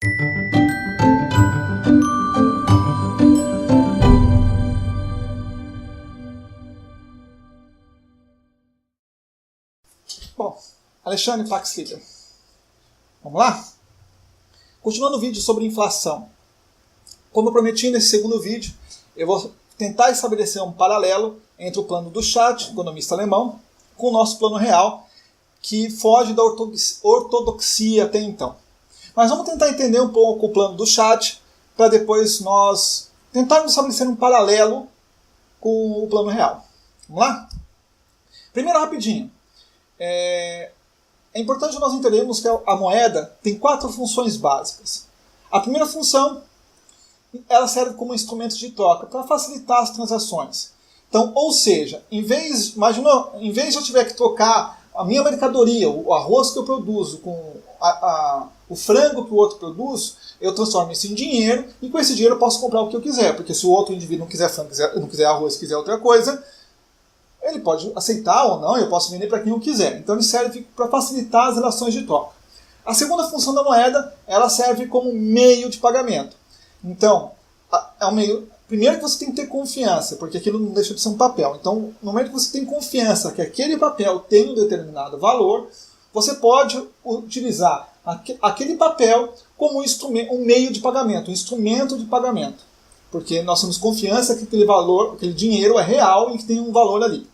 Bom, Alexandre Paxlider. Vamos lá? Continuando o vídeo sobre inflação. Como eu prometi nesse segundo vídeo, eu vou tentar estabelecer um paralelo entre o plano do Schadt, economista alemão, com o nosso plano real, que foge da ortodoxia até então. Mas vamos tentar entender um pouco o plano do Schadt, para depois nós tentarmos estabelecer um paralelo com o plano real. Vamos lá? Primeiro, rapidinho. É importante nós entendermos que a moeda tem 4 funções básicas. A primeira função, ela serve como instrumento de troca para facilitar as transações. Então, ou seja, em vez de eu tiver que trocar a minha mercadoria, o arroz que eu produzo com o frango que o outro produz, eu transformo isso em dinheiro e com esse dinheiro eu posso comprar o que eu quiser, porque se o outro indivíduo não quiser frango, não quiser arroz, quiser outra coisa, ele pode aceitar ou não, eu posso vender para quem eu quiser. Então ele serve para facilitar as relações de troca. A segunda função da moeda, ela serve como meio de pagamento. Então, é um meio. Primeiro que você tem que ter confiança, porque aquilo não deixa de ser um papel. Então, no momento que você tem confiança que aquele papel tem um determinado valor, você pode utilizar aquele papel como um meio de pagamento, um instrumento de pagamento. Porque nós temos confiança que aquele valor, aquele dinheiro é real e que tem um valor ali.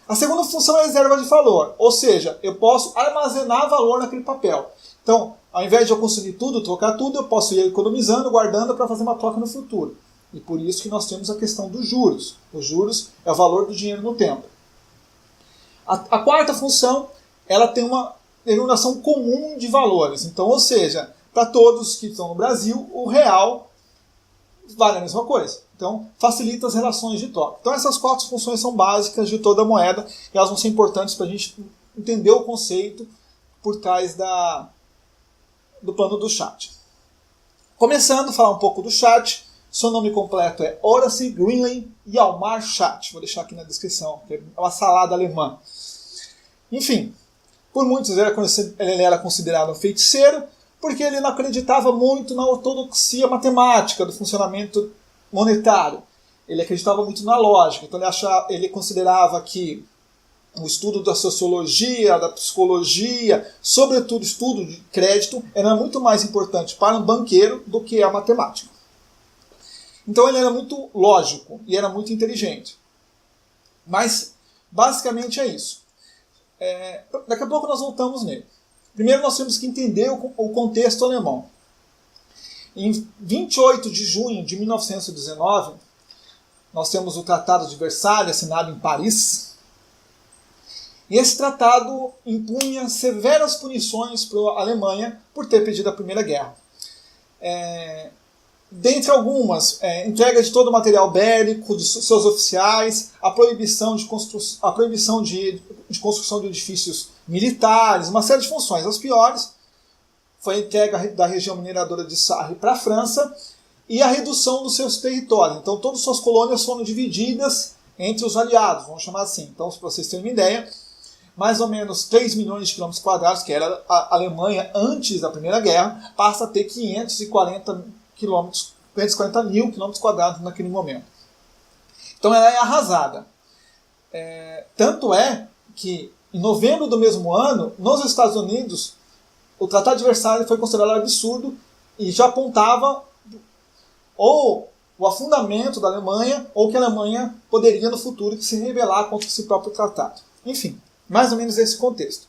A segunda função é a reserva de valor, ou seja, eu posso armazenar valor naquele papel. Então, ao invés de eu consumir tudo, trocar tudo, eu posso ir economizando, guardando para fazer uma troca no futuro. E por isso que nós temos a questão dos juros. Os juros é o valor do dinheiro no tempo. A quarta função, ela tem uma denominação comum de valores. Então, ou seja, para todos que estão no Brasil, o real vale a mesma coisa. Então, facilita as relações de troca. Então, essas 4 funções são básicas de toda a moeda e elas vão ser importantes para a gente entender o conceito por trás do plano do Schadt. Começando a falar um pouco do Schadt, seu nome completo é Horace Greeley Hjalmar Schadt. Vou deixar aqui na descrição, que é uma salada alemã. Enfim, por muitos ele era considerado um feiticeiro, porque ele não acreditava muito na ortodoxia matemática do funcionamento monetário. Ele acreditava muito na lógica, então ele considerava que o estudo da sociologia, da psicologia, sobretudo o estudo de crédito, era muito mais importante para um banqueiro do que a matemática. Então ele era muito lógico e era muito inteligente. Mas, basicamente é isso. Daqui a pouco nós voltamos nele. Primeiro nós temos que entender o contexto alemão. Em 28 de junho de 1919, nós temos o Tratado de Versalhes, assinado em Paris. E esse tratado impunha severas punições para a Alemanha por ter pedido a Primeira Guerra. Dentre algumas, entrega de todo o material bélico de seus oficiais, a proibição de construção de edifícios militares, uma série de funções. As piores foi a entrega da região mineradora de Sarre para a França e a redução dos seus territórios. Então, todas as suas colônias foram divididas entre os aliados, vamos chamar assim. Então, para vocês terem uma ideia, mais ou menos 3 milhões de quilômetros quadrados, que era a Alemanha antes da Primeira Guerra, passa a ter 540 mil quilômetros quadrados naquele momento. Então ela é arrasada. Tanto é que em novembro do mesmo ano, nos Estados Unidos, o Tratado de Versalhes foi considerado absurdo e já apontava ou o afundamento da Alemanha ou que a Alemanha poderia no futuro se rebelar contra esse próprio tratado. Enfim, mais ou menos esse contexto.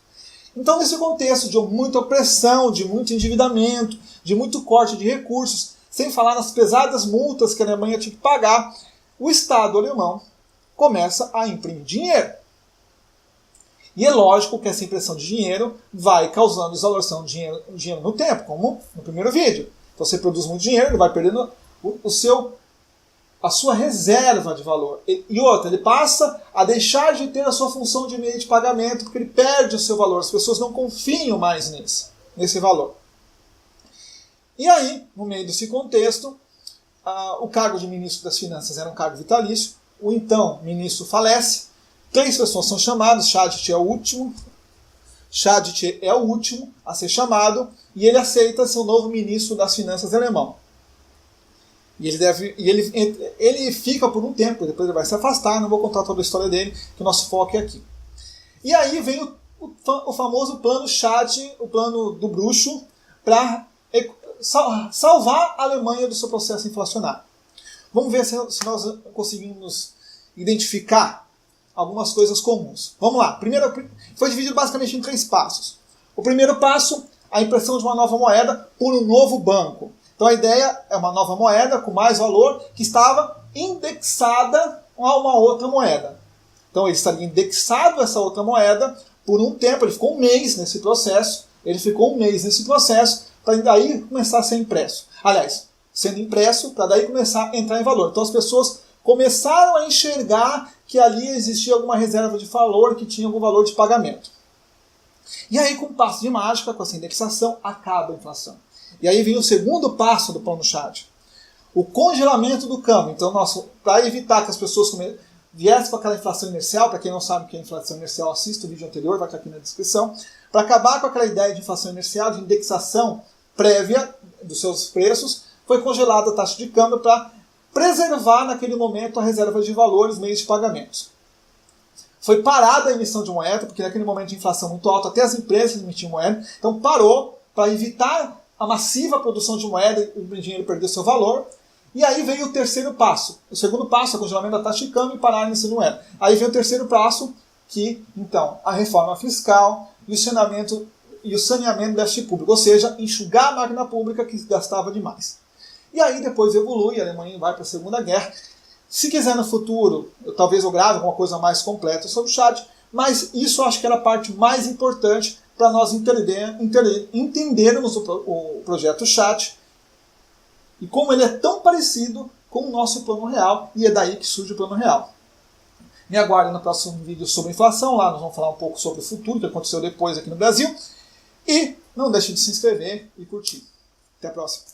Então, nesse contexto de muita opressão, de muito endividamento, de muito corte de recursos, sem falar nas pesadas multas que a Alemanha tinha que pagar, o Estado alemão começa a imprimir dinheiro. E é lógico que essa impressão de dinheiro vai causando desvalorização de dinheiro no tempo, como no primeiro vídeo. Então, você produz muito dinheiro, ele vai perdendo a sua reserva de valor. E outra, ele passa a deixar de ter a sua função de meio de pagamento, porque ele perde o seu valor. As pessoas não confiam mais nesse valor. E aí, no meio desse contexto, o cargo de ministro das Finanças era um cargo vitalício. O então ministro falece. 3 pessoas são chamadas, Schadt é o último. Chadwick é o último a ser chamado e ele aceita ser o novo ministro das Finanças alemão. E ele fica por um tempo, depois ele vai se afastar, não vou contar toda a história dele, que o nosso foco é aqui. E aí vem o famoso plano Chad, o plano do bruxo, para salvar a Alemanha do seu processo inflacionário. Vamos ver se nós conseguimos identificar algumas coisas comuns. Vamos lá. Primeiro, foi dividido basicamente em 3 passos. O primeiro passo, a impressão de uma nova moeda por um novo banco. Então a ideia é uma nova moeda com mais valor que estava indexada a uma outra moeda. Então ele estaria indexado a essa outra moeda por um tempo, ele ficou um mês nesse processo, para daí começar a ser impresso. Aliás, sendo impresso para daí começar a entrar em valor. Então as pessoas começaram a enxergar que ali existia alguma reserva de valor, que tinha algum valor de pagamento. E aí, com um passo de mágica, com essa indexação, acaba a inflação. E aí vem o segundo passo do plano Chad. O congelamento do câmbio. Então, para evitar que as pessoas viessem com aquela inflação inercial, para quem não sabe o que é inflação inercial, assista o vídeo anterior, vai estar aqui na descrição. Para acabar com aquela ideia de inflação inercial, de indexação prévia dos seus preços, foi congelada a taxa de câmbio para preservar naquele momento a reserva de valores, meios de pagamentos. Foi parada a emissão de moeda, porque naquele momento de inflação muito alta, até as empresas emitiam moeda, então parou para evitar a massiva produção de moeda e o dinheiro perder seu valor. E aí veio o terceiro passo. O segundo passo é o congelamento da taxa de câmbio e parar a emissão de moeda. Aí vem o terceiro passo, que, então, a reforma fiscal e o saneamento do déficit público, ou seja, enxugar a máquina pública que gastava demais. E aí depois evolui, a Alemanha vai para a Segunda Guerra. Se quiser no futuro, talvez eu grave alguma coisa mais completa sobre o Chad, mas isso eu acho que era a parte mais importante para nós entendermos o projeto Chad e como ele é tão parecido com o nosso plano real, e é daí que surge o plano real. Me aguardem no próximo vídeo sobre inflação, lá nós vamos falar um pouco sobre o futuro, que aconteceu depois aqui no Brasil, e não deixe de se inscrever e curtir. Até a próxima!